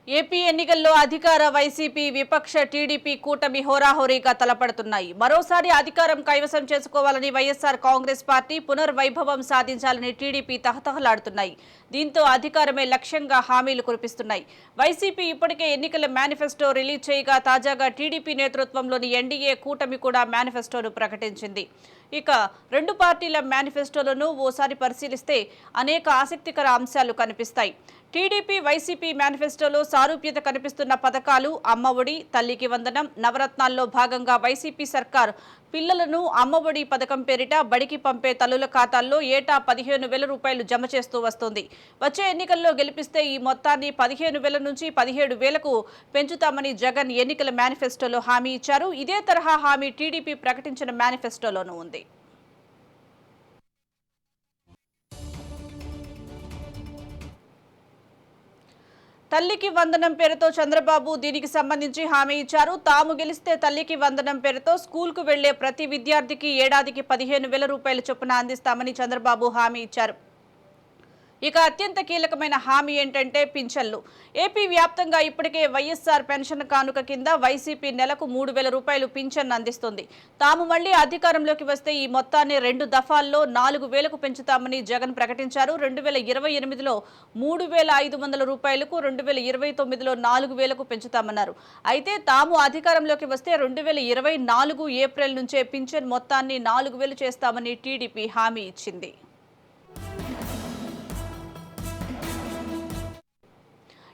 AP ఎన్నికల్లో అధికార YCP విపక్ష టీడీపీ కూటమి హోరాహోరీగా తలపడుతున్నాయి. మరోసారి అధికారం కైవసం చేసుకోవాలని వైఎస్ఆర్ కాంగ్రెస్ పార్టీ పునర్వైభవం సాధించాలని టీడీపీ తహతహలాడుతున్నాయి. దీంతో అధికారమే లక్ష్యంగా హామీలు కురిపిస్తున్నాయి. వైసీపీ ఇప్పటికే ఎన్నికల మేనిఫెస్టో రిలీజ్ చేయగా తాజాగా టీడీపీ నేతృత్వంలోని ఎన్డీఏ కూటమి కూడా మేనిఫెస్టోను ప్రకటించింది. ఇక రెండు పార్టీల మేనిఫెస్టోలను ఓసారి పరిశీలిస్తే అనేక ఆసక్తికర అంశాలు కనిపిస్తాయి. టీడీపీ వైసీపీ మేనిఫెస్టోలో సారూప్యత కనిపిస్తున్న పథకాలు అమ్మఒడి, తల్లికి వందనం, నవరత్నాల్లో భాగంగా వైసీపీ సర్కార్ పిల్లలను అమ్మఒడి పథకం పేరిట బడికి పంపే తల్లుల ఖాతాల్లో ఏటా 15,000 రూపాయలు జమ చేస్తూ వస్తోంది. వచ్చే ఎన్నికల్లో గెలిపిస్తే ఈ మొత్తాన్ని 15,000 నుంచి 17,000కు పెంచుతామని జగన్ ఎన్నికల మేనిఫెస్టోలో హామీ ఇచ్చారు. ఇదే తరహా హామీ టీడీపీ ప్రకటించిన మేనిఫెస్టోలోనూ ఉంది. తల్లికి వందనం పేరుతో చంద్రబాబు దీనికి సంబంధించి హామీ ఇచ్చారు. తాము గెలిస్తే తల్లికి వందనం పేరుతో స్కూల్కు వెళ్లే ప్రతి విద్యార్థికి ఏడాదికి 15,000 రూపాయల చొప్పున అందిస్తామని చంద్రబాబు హామీ ఇచ్చారు. ఇక అత్యంత కీలకమైన హామీ ఏంటంటే పింఛన్లు. ఏపీ వ్యాప్తంగా ఇప్పటికే వైఎస్ఆర్ పెన్షన్ కానుక కింద వైసీపీ నెలకు 3,000 రూపాయలు పింఛన్ అందిస్తుంది. తాము మళ్లీ అధికారంలోకి వస్తే ఈ మొత్తాన్ని 2 దఫాల్లో 4,000కు పెంచుతామని జగన్ ప్రకటించారు. 2028లో 3,500 రూపాయలకు, 2029లో 4,000కు పెంచుతామన్నారు. అయితే తాము అధికారంలోకి వస్తే 2024 ఏప్రిల్ నుంచే పింఛన్ మొత్తాన్ని 4,000 చేస్తామని టీడీపీ హామీ ఇచ్చింది.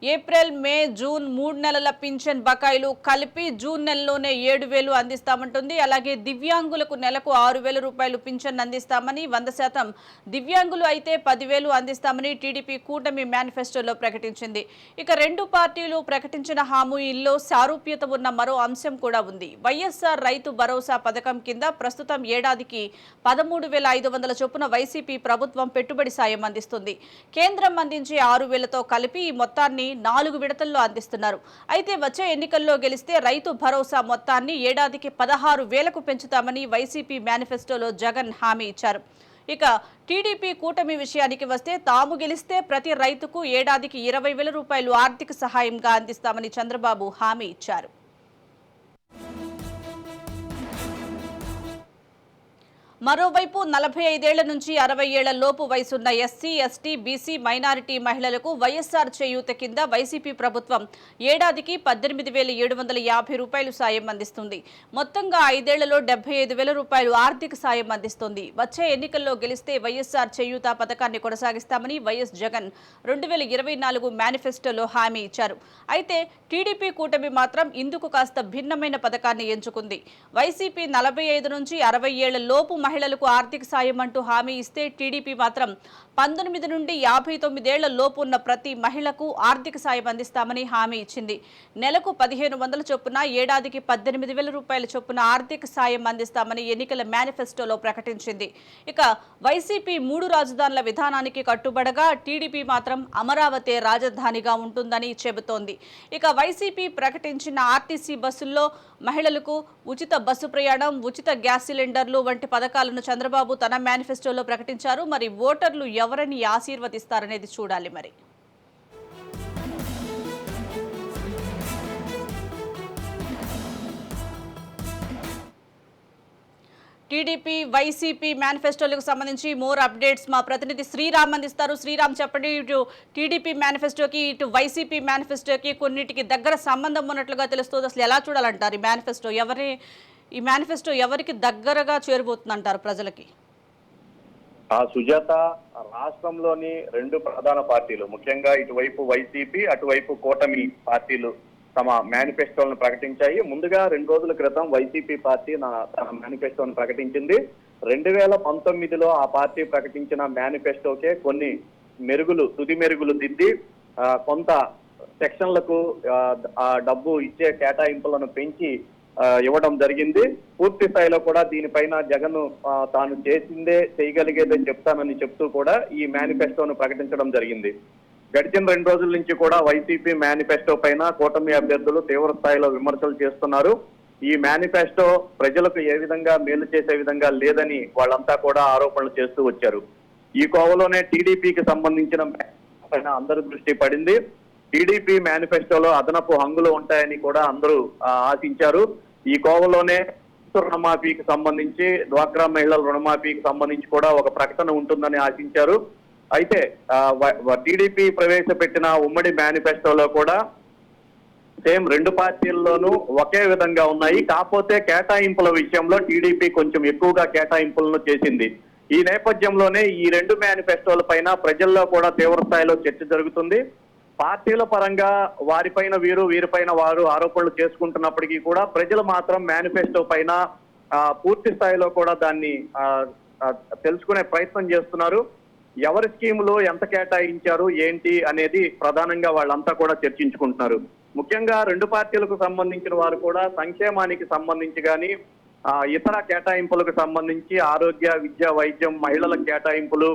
ఏప్రిల్, మే, జూన్ 3 నెలల పింఛన్ బకాయిలు కలిపి జూన్ నెలలోనే 7,000 అందిస్తామంటుంది. అలాగే దివ్యాంగులకు నెలకు 6,000 రూపాయలు పింఛన్ అందిస్తామని, 100% దివ్యాంగులు అయితే 10,000 అందిస్తామని టీడీపీ కూటమి మేనిఫెస్టోలో ప్రకటించింది. ఇక రెండు పార్టీలు ప్రకటించిన హామీల్లో సారూప్యత ఉన్న మరో అంశం కూడా ఉంది. వైఎస్ఆర్ రైతు భరోసా పథకం కింద ప్రస్తుతం ఏడాదికి 13,500 చొప్పున వైసీపీ ప్రభుత్వం పెట్టుబడి సాయం అందిస్తుంది. కేంద్రం అందించే 6,000తో కలిపి ఈ మొత్తాన్ని 4 విడతల్లో అందిస్తున్నారు. అయితే వచ్చే ఎన్నికల్లో గెలిస్తే రైతు భరోసా మొత్తాన్ని ఏడాదికి 16,000కు పెంచుతామని వైసీపీ మేనిఫెస్టోలో జగన్ హామీ ఇచ్చారు. ఇక టీడీపీ కూటమి విషయానికి వస్తే తాము గెలిస్తే ప్రతి రైతుకు ఏడాదికి 20,000 రూపాయలు ఆర్థిక సహాయంగా అందిస్తామని చంద్రబాబు హామీ ఇచ్చారు. మరోవైపు 45 ఏళ్ల నుంచి 60 ఏళ్ల లోపు వయసున్న ఎస్సీ, ఎస్టీ, బీసీ, మైనారిటీ మహిళలకు వైఎస్ఆర్ చేయూత కింద వైసీపీ ప్రభుత్వం ఏడాదికి 18,750 రూపాయలు సాయం అందిస్తుంది. మొత్తంగా 5 ఏళ్లలో 75,000 రూపాయలు ఆర్థిక సాయం అందిస్తుంది. వచ్చే ఎన్నికల్లో గెలిస్తే వైఎస్ఆర్ చేయూత పథకాన్ని కొనసాగిస్తామని వైఎస్ జగన్ 2024 మేనిఫెస్టోలో హామీ ఇచ్చారు. అయితే టీడీపీ కూటమి మాత్రం ఇందుకు కాస్త భిన్నమైన పథకాన్ని ఎంచుకుంది. వైసీపీ 45 నుంచి 60 ఏళ్ల లోపు మహిళలకు ఆర్థిక సాయం అంటూ హామీ ఇస్తే టీడీపీ మాత్రం 19 నుండి 59 ఏళ్ల లోపు ఉన్న ప్రతి మహిళకు ఆర్థిక సాయం అందిస్తామని హామీ ఇచ్చింది. నెలకు 1,500 చొప్పున, ఏడాదికి 18,000 రూపాయల చొప్పున ఆర్థిక సాయం అందిస్తామని ఎన్నికల మేనిఫెస్టోలో ప్రకటించింది. ఇక వైసీపీ 3 రాజధానుల విధానానికి కట్టుబడగా టీడీపీ మాత్రం అమరావతి రాజధానిగా ఉంటుందని చెబుతోంది. ఇక వైసీపీ ప్రకటించిన ఆర్టీసీ బస్సుల్లో మహిళలకు ఉచిత బస్సు ప్రయాణం, ఉచిత గ్యాస్ సిలిండర్లు వంటి పథకాలను చంద్రబాబు తన మేనిఫెస్టోలో ప్రకటించారు. మరి ఓటర్లు ఎవరిని ఆశీర్వదిస్తారనేది చూడాలి. మరి టీడీపీ వైసీపీ మేనిఫెస్టోలకు సంబంధించి మోర్ అప్డేట్స్ మా ప్రతినిధి శ్రీరామ్ అందిస్తారు. శ్రీరామ్, చెప్పండి. ఇటు టీడీపీ మేనిఫెస్టోకి, ఇటు వైసీపీ మేనిఫెస్టోకి కొన్నిటికి దగ్గర సంబంధం ఉన్నట్లుగా తెలుస్తుంది. అసలు ఎలా చూడాలంటారు ఈ మేనిఫెస్టో ఎవరికి దగ్గరగా చేరబోతుందంటారు ప్రజలకి? సుజాత, రాష్ట్రంలోని 2 ప్రధాన పార్టీలు, ముఖ్యంగా ఇటువైపు వైసీపీ, అటువైపు కూటమి పార్టీలు తమ మేనిఫెస్టోలను ప్రకటించాయి. ముందుగా 2 రోజుల క్రితం వైసీపీ పార్టీ తన మేనిఫెస్టోను ప్రకటించింది. 2019లో ఆ పార్టీ ప్రకటించిన మేనిఫెస్టోకే కొన్ని తుది మెరుగులు దిద్ది కొంత సెక్షన్లకు డబ్బు ఇచ్చే కేటాయింపులను పెంచి ఇవ్వడం జరిగింది. పూర్తి స్థాయిలో కూడా దీనిపైన జగన్ తాను చేయగలిగేదని చెప్తానని చెప్తూ కూడా ఈ మేనిఫెస్టోను ప్రకటించడం జరిగింది. గడిచిన 2 రోజుల నుంచి కూడా వైసీపీ మేనిఫెస్టో పైన కూటమి అభ్యర్థులు తీవ్ర స్థాయిలో విమర్శలు చేస్తున్నారు. ఈ మేనిఫెస్టో ప్రజలకు ఏ విధంగా మేలు చేసే విధంగా లేదని వాళ్ళంతా కూడా ఆరోపణలు చేస్తూ వచ్చారు. ఈ కోవలోనే టీడీపీకి సంబంధించిన పైన అందరి దృష్టి పడింది. టీడీపీ మేనిఫెస్టోలో అదనపు హంగులు ఉంటాయని కూడా అందరూ ఆశించారు. ఈ కోవలోనే రుణమాఫీకి సంబంధించి, డ్వాక్రా మహిళల రుణమాఫీకి సంబంధించి కూడా ఒక ప్రకటన ఉంటుందని ఆశించారు. అయితే టీడీపీ ప్రవేశపెట్టిన ఉమ్మడి మేనిఫెస్టోలో కూడా సేమ్ రెండు పార్టీల్లోనూ ఒకే విధంగా ఉన్నాయి. కాకపోతే కేటాయింపుల విషయంలో టీడీపీ కొంచెం ఎక్కువగా కేటాయింపులను చేసింది. ఈ నేపథ్యంలోనే ఈ రెండు మేనిఫెస్టోల పైన ప్రజల్లో కూడా తీవ్ర స్థాయిలో చర్చ జరుగుతుంది. పార్టీల పరంగా వారిపైన వీరిపైన వారు ఆరోపణలు చేసుకుంటున్నప్పటికీ కూడా ప్రజలు మాత్రం మేనిఫెస్టో పైన పూర్తి స్థాయిలో కూడా దాన్ని తెలుసుకునే ప్రయత్నం చేస్తున్నారు. ఎవరి స్కీములు ఎంత కేటాయించారు ఏంటి అనేది ప్రధానంగా వాళ్ళంతా కూడా చర్చించుకుంటున్నారు. ముఖ్యంగా రెండు పార్టీలకు సంబంధించిన వారు కూడా సంక్షేమానికి సంబంధించి కానీ, ఇతర కేటాయింపులకు సంబంధించి ఆరోగ్య, విద్య, వైద్యం, మహిళల కేటాయింపులు,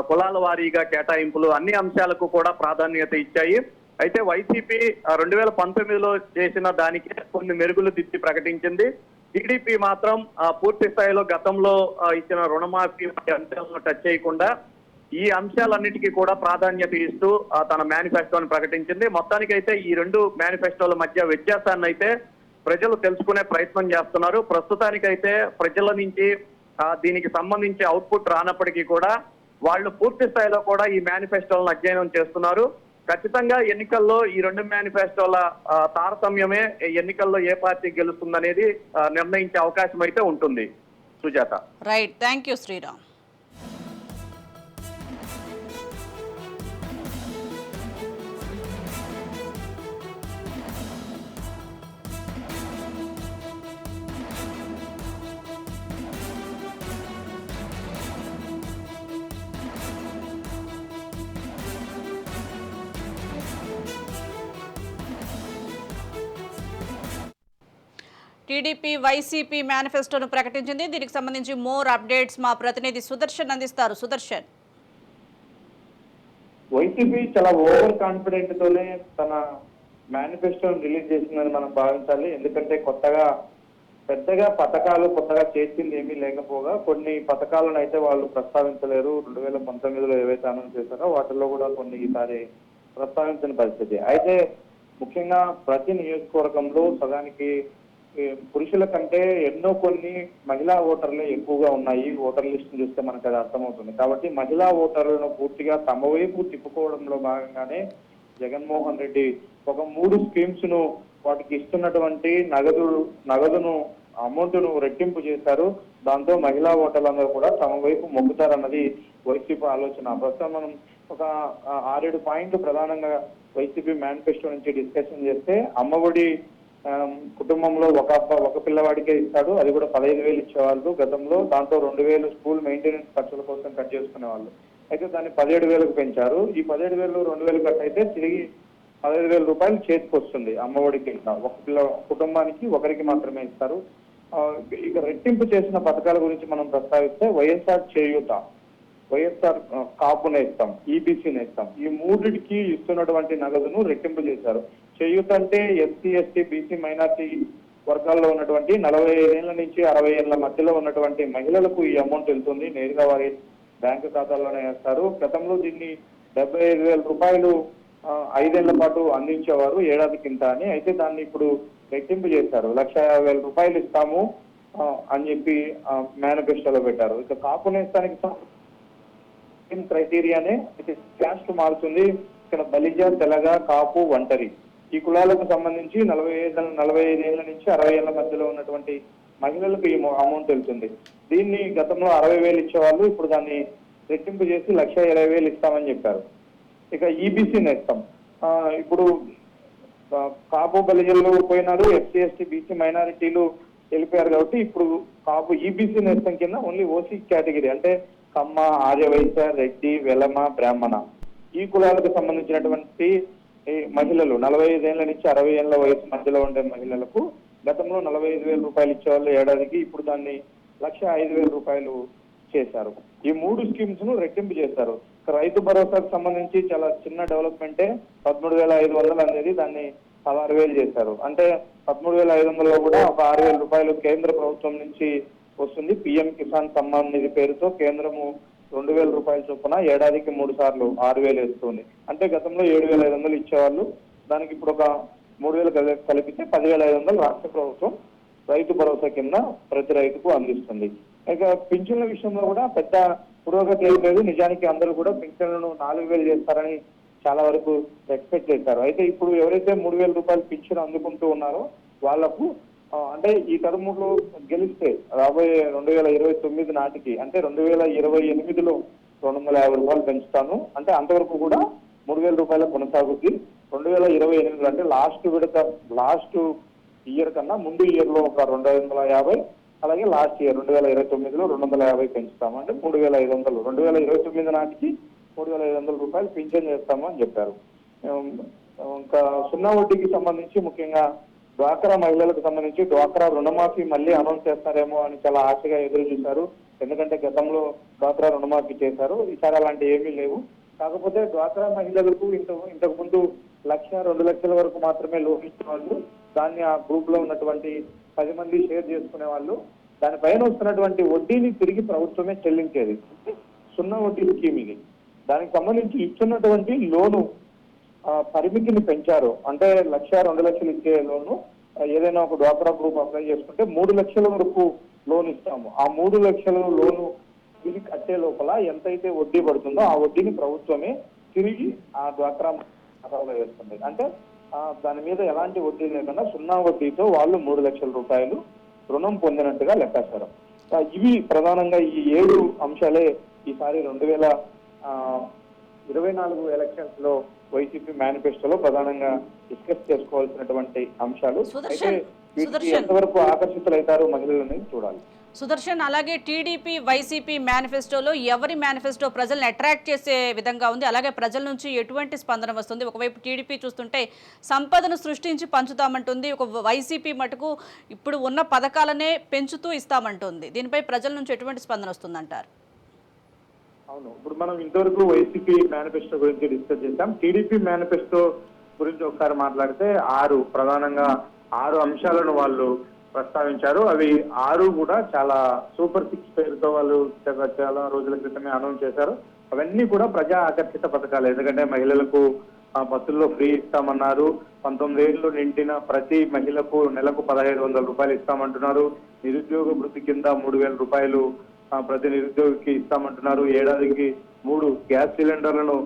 కులాల వారీగా కేటాయింపులు అన్ని అంశాలకు కూడా ప్రాధాన్యత ఇచ్చాయి. అయితే వైసీపీ 2019లో చేసిన దానికి కొన్ని మెరుగులు దిద్ది ప్రకటించింది. టీడీపీ మాత్రం పూర్తి స్థాయిలో గతంలో ఇచ్చిన రుణమాఫీ అంశాలను టచ్ చేయకుండా ఈ అంశాలన్నిటికీ కూడా ప్రాధాన్యత ఇస్తూ తన మేనిఫెస్టోని ప్రకటించింది. మొత్తానికైతే ఈ రెండు మేనిఫెస్టోల మధ్య వ్యత్యాసాన్ని అయితే ప్రజలు తెలుసుకునే ప్రయత్నం చేస్తున్నారు. ప్రస్తుతానికైతే ప్రజల నుంచి దీనికి సంబంధించి అవుట్పుట్ రానప్పటికీ కూడా వాళ్ళు పూర్తి స్థాయిలో కూడా ఈ మేనిఫెస్టోలను అధ్యయనం చేస్తున్నారు. ఖచ్చితంగా ఎన్నికల్లో ఈ రెండు మేనిఫెస్టోల తారతమ్యమే ఎన్నికల్లో ఏ పార్టీ గెలుస్తుందనేది నిర్ణయించే అవకాశం అయితే ఉంటుంది. Sujatha. Right, thank you Sriram. TDP YCP మేనిఫెస్టోను ప్రకటించింది. దీనికి సంబంధించి మోర్ అప్డేట్స్ మా ప్రతినిధి సుదర్శన్ అందిస్తారు. సుదర్శన్. వైసీపీ చాలా ఓవర్ కాన్ఫిడెంట్ తోనే తన మేనిఫెస్టోను రిలీజ్ చేసిందని మనం భావించాలి. ఎందుకంటే పెద్దగా పథకాలు కొత్తగా చేసింది ఏమీ లేకపోగా కొన్ని పథకాలను అయితే వాళ్ళు ప్రస్తావించలేరు. 2019లో ఏవైతే అనౌన్స్ చేశారో వాటిల్లో కూడా కొన్ని ఈసారి ప్రస్తావించిన పరిస్థితి. అయితే ముఖ్యంగా ప్రతి నియోజకవర్గంలో సగానికి పురుషుల కంటే కొన్ని మహిళా ఓటర్లే ఎక్కువగా ఉన్నాయి. ఓటర్ లిస్ట్ చూస్తే మనకు అది అర్థమవుతుంది. కాబట్టి మహిళా ఓటర్లను పూర్తిగా తమ వైపు తిప్పుకోవడంలో భాగంగానే జగన్మోహన్ రెడ్డి ఒక 3 స్కీమ్స్ ను వాటికి ఇస్తున్నటువంటి నగదును అమౌంట్ను రెట్టింపు చేశారు. దాంతో మహిళా ఓటర్లందరూ కూడా తమ వైపు మొగ్గుతారన్నది వైసీపీ ఆలోచన. ప్రస్తుతం మనం ఒక 6-7 పాయింట్లు ప్రధానంగా వైసీపీ మేనిఫెస్టో నుంచి డిస్కషన్ చేస్తే, అమ్మఒడి కుటుంబంలో ఒక పిల్లవాడికే ఇస్తాడు. అది కూడా 15,000 ఇచ్చేవాళ్ళు గతంలో. దాంతో 2,000 స్కూల్ మెయింటెనెన్స్ ఖర్చుల కోసం కట్ చేసుకునే వాళ్ళు. అయితే దాన్ని 17,000కు పెంచారు. ఈ 17,000 2,000 కట్ అయితే తిరిగి 15,000 రూపాయలు చేతికి వస్తుంది అమ్మఒడికి. ఒక కుటుంబానికి ఒకరికి మాత్రమే ఇస్తారు. ఇక రెట్టింపు చేసిన పథకాల గురించి మనం ప్రస్తావిస్తే వైఎస్ఆర్ చేయూత, వైఎస్ఆర్ కాపు నేస్తం, ఈబీసీ నేస్తం, ఈ మూడిటికి ఇస్తున్నటువంటి నగదును రెట్టింపు చేశారు. చేయూత అంటే ఎస్సీ, ఎస్టీ, బీసీ, మైనార్టీ వర్గాల్లో ఉన్నటువంటి 45 ఏళ్ల నుంచి 60 ఏళ్ల మధ్యలో ఉన్నటువంటి మహిళలకు ఈ అమౌంట్ వెళ్తుంది. నేరుగా వారి బ్యాంకు ఖాతాల్లోనే వేస్తారు. గతంలో దీన్ని 75,000 రూపాయలు 5 ఏళ్ల పాటు అందించేవారు ఏడాది కింద అని. అయితే దాన్ని ఇప్పుడు రెట్టింపు చేశారు. 1,50,000 రూపాయలు ఇస్తాము అని చెప్పి మేనిఫెస్టోలో పెట్టారు. ఇక కాపు నేస్తానికి క్రైటీరియానే క్యాస్ట్ మారుతుంది. ఇక్కడ బలిజ, తెలగ, కాపు, ఒంటరి ఈ కులాలకు సంబంధించి 45 ఏళ్ల నుంచి 60 ఏళ్ల మధ్యలో ఉన్నటువంటి మహిళలకు ఈ అమౌంట్ వెళ్తుంది. దీన్ని గతంలో 60,000 ఇచ్చేవాళ్ళు, ఇప్పుడు దాన్ని రెట్టింపు చేసి 1,20,000 ఇస్తామని చెప్పారు. ఇక ఈబీసీ నేస్తం, ఇప్పుడు కాపు బలిజలు పోయినారు, ఎస్సీ, ఎస్టీ, బీసీ, మైనారిటీలు వెళ్ళిపోయారు. కాబట్టి ఇప్పుడు కాపు ఈబీసీ నేస్తం కింద ఓన్లీ ఓసీ కేటగిరీ అంటే కమ్మ, ఆర్యవైశ్య, రెడ్డి, వెలమ, బ్రాహ్మణ ఈ కులాలకు సంబంధించినటువంటి మహిళలు 45 ఏళ్ల నుంచి 60 ఏళ్ల వయసు మధ్యలో ఉండే మహిళలకు గతంలో 45,000 రూపాయలు ఇచ్చేవాళ్ళు ఏడాదికి, ఇప్పుడు దాన్ని 1,05,000 రూపాయలు చేశారు. ఈ 3 స్కీమ్స్ ను రెట్టింపు చేశారు. రైతు భరోసాకు సంబంధించి చాలా చిన్న డెవలప్మెంటే 13,500 అనేది దాన్ని 16,000 చేశారు. అంటే 13,500లో కూడా ఒక 6,000 రూపాయలు కేంద్ర ప్రభుత్వం నుంచి వస్తుంది. పిఎం కిసాన్ సమ్మాన్ నిధి పేరుతో కేంద్రము రూపాయల చొప్పున ఏడాదికి 3 సార్లు 6,000 ఇస్తుంది. అంటే గతంలో 7,500 ఇచ్చేవాళ్ళు, దానికి ఇప్పుడు ఒక 3,000 కలిపితే 10,500 రాష్ట్ర ప్రభుత్వం రైతు భరోసా కింద ప్రతి రైతుకు అందిస్తుంది. ఇక పింఛన్ల విషయంలో కూడా పెద్ద పురోగతి ఏం లేదు. నిజానికి అందరూ కూడా పింఛన్లను 4,000 చేస్తారని చాలా వరకు ఎక్స్పెక్ట్ చేశారు. అయితే ఇప్పుడు ఎవరైతే 3,000 రూపాయలు పింఛన్ అందుకుంటూ ఉన్నారో వాళ్లకు అంటే ఈ టర్ములో గెలిస్తే రాబోయే 2029 నాటికి, అంటే 2028లో 250 రూపాయలు పెంచుతాను అంటే అంతవరకు కూడా 3,000 రూపాయలు కొనసాగుద్ది. 2028 అంటే లాస్ట్ ఇయర్ కన్నా ముందు ఇయర్ లో ఒక 250, అలాగే లాస్ట్ ఇయర్ 2029లో 250 పెంచుతాము. అంటే 3,500. 2029 నాటికి 3,500 రూపాయలు పింఛన్ చేస్తాము అని చెప్పారు. ఇంకా సున్నా వడ్డీకి సంబంధించి ముఖ్యంగా డ్వాక్రా మహిళలకు సంబంధించి డ్వాక్రా రుణమాఫీ మళ్ళీ అనౌన్స్ చేస్తారేమో అని చాలా ఆశగా ఎదురు చూశారు. ఎందుకంటే గతంలో డ్వాక్రా రుణమాఫీ చేశారు, ఈసారి అలాంటి ఏమీ లేవు. కాకపోతే డ్వాక్రా మహిళలకు ఇంతకు ముందు 1,00,000, 2 లక్షల వరకు మాత్రమే లోన్ ఇచ్చే వాళ్ళు, దాన్ని ఆ గ్రూప్ లో ఉన్నటువంటి 10 మంది షేర్ చేసుకునే వాళ్ళు, దానిపైన వస్తున్నటువంటి వడ్డీని తిరిగి ప్రభుత్వమే చెల్లించేది. సున్నా వడ్డీ స్కీమ్ ఇది. దానికి సంబంధించి ఇస్తున్నటువంటి లోను పరిమితిని పెంచారు. అంటే 1,00,000, 2 లక్షలు ఇచ్చే లోను ఏదైనా ఒక డ్వాక్రా గ్రూప్ అప్లై చేసుకుంటే 3 లక్షల వరకు లోన్ ఇస్తాము. ఆ 3 లక్షల లోను తిరిగి కట్టే లోపల ఎంతైతే వడ్డీ పడుతుందో ఆ వడ్డీని ప్రభుత్వమే తిరిగి ఆ డ్వాక్రా ఖాతాలో వేస్తుంది. అంటే దాని మీద ఎలాంటి వడ్డీ లేకుండా సున్నా వడ్డీతో వాళ్ళు 3 లక్షల రూపాయలు రుణం పొందినట్టుగా లెక్కాచారం. ఇవి ప్రధానంగా ఈ 7 అంశాలే ఈసారి 2024 ఎలక్షన్స్ లో వైసీపీ మేనిఫెస్టోలో ప్రధానంగా డిస్కస్ చేసుకోవాల్సినటువంటి అంశాలు. అయితే ఎంతవరకు ఆకర్షితులైతారు మహిళలని చూడాలి. సుదర్శన్, అలాగే టీడీపీ వైసీపీ మేనిఫెస్టోలో ఎవరి మేనిఫెస్టో ప్రజల్ని అట్రాక్ట్ చేసే విధంగా ఉంది? అలాగే ప్రజల నుంచి ఎటువంటి స్పందన వస్తుంది? ఒకవైపు టీడీపీ చూస్తుంటే సంపదను సృష్టించి పంచుతామంటుంది, ఒక వైసీపీ మటుకు ఇప్పుడు ఉన్న పథకాలనే పెంచుతూ ఇస్తామంటుంది. దీనిపై ప్రజల నుంచి ఎటువంటి స్పందన వస్తుందంటారు? అవును, ఇప్పుడు మనం ఇంతవరకు వైసీపీ మేనిఫెస్టో గురించి డిస్కస్ చేశాం. టీడీపీ మేనిఫెస్టో గురించి ఒకసారి మాట్లాడితే ప్రధానంగా 6 అంశాలను వాళ్ళు ప్రస్తావించారు. అవి 6 కూడా చాలా సూపర్ 6 పేరుతో వాళ్ళు చాలా రోజుల క్రితమే అనౌన్స్ చేశారు. అవన్నీ కూడా ప్రజా ఆకర్షిత పథకాలు. ఎందుకంటే మహిళలకు బస్సుల్లో ఫ్రీ ఇస్తామన్నారు. 19 ఏళ్లు నిండిన ప్రతి మహిళకు నెలకు 1,500 రూపాయలు ఇస్తామంటున్నారు. నిరుద్యోగ వృత్తి కింద 3,000 రూపాయలు ప్రతి నిరుద్యోగికి ఇస్తామంటున్నారు. ఏడాదికి 3 గ్యాస్ సిలిండర్లను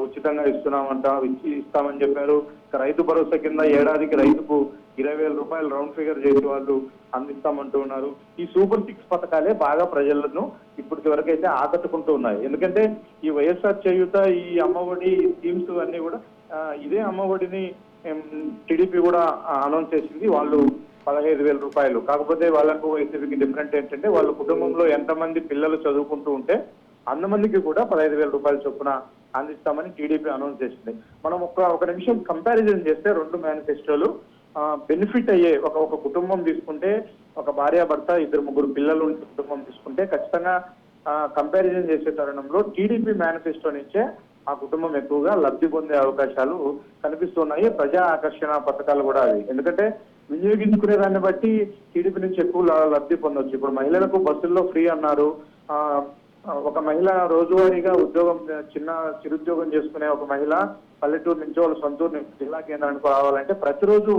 ఉచితంగా ఇస్తామని చెప్పారు. రైతు భరోసా కింద ఏడాదికి రైతుకు 20,000 రూపాయలు రౌండ్ ఫిగర్ చేసి వాళ్ళు అందిస్తామంటూ ఉన్నారు. ఈ సూపర్ 6 పథకాలే బాగా ప్రజలను ఇప్పటి వరకు అయితే ఆకట్టుకుంటూ ఉన్నాయి. ఎందుకంటే ఈ వైఎస్ఆర్ చేయూత, ఈ అమ్మఒడి స్కీమ్స్ అన్ని కూడా ఇదే అమ్మఒడిని టీడీపీ కూడా అనౌన్స్ చేసింది. వాళ్ళు 15,000 రూపాయలు. కాకపోతే వాళ్ళకు వైసీపీకి డిఫరెంట్ ఏంటంటే వాళ్ళ కుటుంబంలో ఎంతమంది పిల్లలు చదువుకుంటూ ఉంటే అంతమందికి కూడా 15,000 రూపాయల చొప్పున అందిస్తామని టీడీపీ అనౌన్స్ చేసింది. మనం ఒక నిమిషం కంపారిజన్ చేస్తే 2 మేనిఫెస్టోలు బెనిఫిట్ అయ్యే ఒక కుటుంబం తీసుకుంటే, ఒక భార్యాభర్త 2-3 పిల్లలు కుటుంబం తీసుకుంటే ఖచ్చితంగా కంపారిజన్ చేసే తరుణంలో టీడీపీ మేనిఫెస్టో నుంచే ఆ కుటుంబం ఎక్కువగా లబ్ధి పొందే అవకాశాలు కనిపిస్తున్నాయి. ప్రజా ఆకర్షణ పథకాలు కూడా అవి. ఎందుకంటే వినియోగించుకునే దాన్ని బట్టి టీడీపీ నుంచి ఎక్కువ లబ్ధి పొందొచ్చు. ఇప్పుడు మహిళలకు బస్సుల్లో ఫ్రీ అన్నారు. ఒక మహిళ రోజువారీగా చిరుద్యోగం చేసుకునే ఒక మహిళ పల్లెటూరు నుంచి వాళ్ళ సొంతూరు జిల్లా కేంద్రానికి రావాలంటే ప్రతిరోజు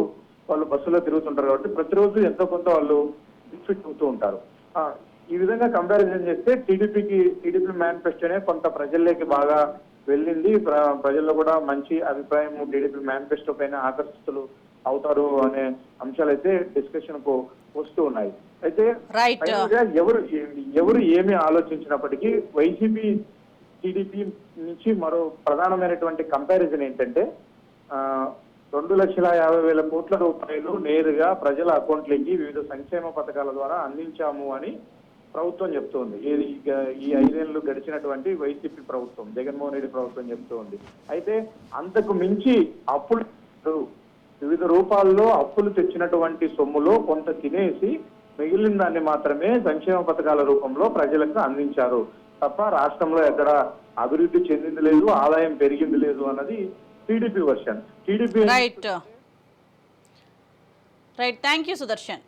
వాళ్ళు బస్సులో తిరుగుతుంటారు. కాబట్టి ప్రతిరోజు ఎంతో కొంత వాళ్ళు బెనిఫిట్ అవుతూ ఉంటారు. ఈ విధంగా కంపారిజన్ చేస్తే టీడీపీ మేనిఫెస్టోనే కొంత ప్రజల్లోకి బాగా వెళ్ళింది. ప్రజల్లో కూడా మంచి అభిప్రాయం టీడీపీ మేనిఫెస్టో పైన ఆకర్షితులు అవుతారు అనే అంశాలు అయితే డిస్కషన్ కు వస్తూ ఉన్నాయి. అయితే ఎవరు ఏమి ఆలోచించినప్పటికీ వైసీపీ టీడీపీ నుంచి మరో ప్రధానమైనటువంటి కంపారిజన్ ఏంటంటే 2,50,000 కోట్ల రూపాయలు నేరుగా ప్రజల అకౌంట్లకి వివిధ సంక్షేమ పథకాల ద్వారా అందించాము అని ప్రభుత్వం చెప్తోంది. ఈ 5 ఏళ్లు గడిచినటువంటి వైసీపీ ప్రభుత్వం, జగన్మోహన్ రెడ్డి ప్రభుత్వం చెప్తోంది. అయితే అంతకు మించి అప్పులు వివిధ రూపాల్లో అప్పులు తెచ్చినటువంటి సొమ్ములో కొంత తినేసి మిగిలిన దాన్ని మాత్రమే సంక్షేమ పథకాల రూపంలో ప్రజలకు అందించారు తప్ప రాష్ట్రంలో ఎక్కడ అభివృద్ధి చెందింది లేదు, ఆదాయం పెరిగింది లేదు అన్నది TDP version. Right. Thank you Sudarshan.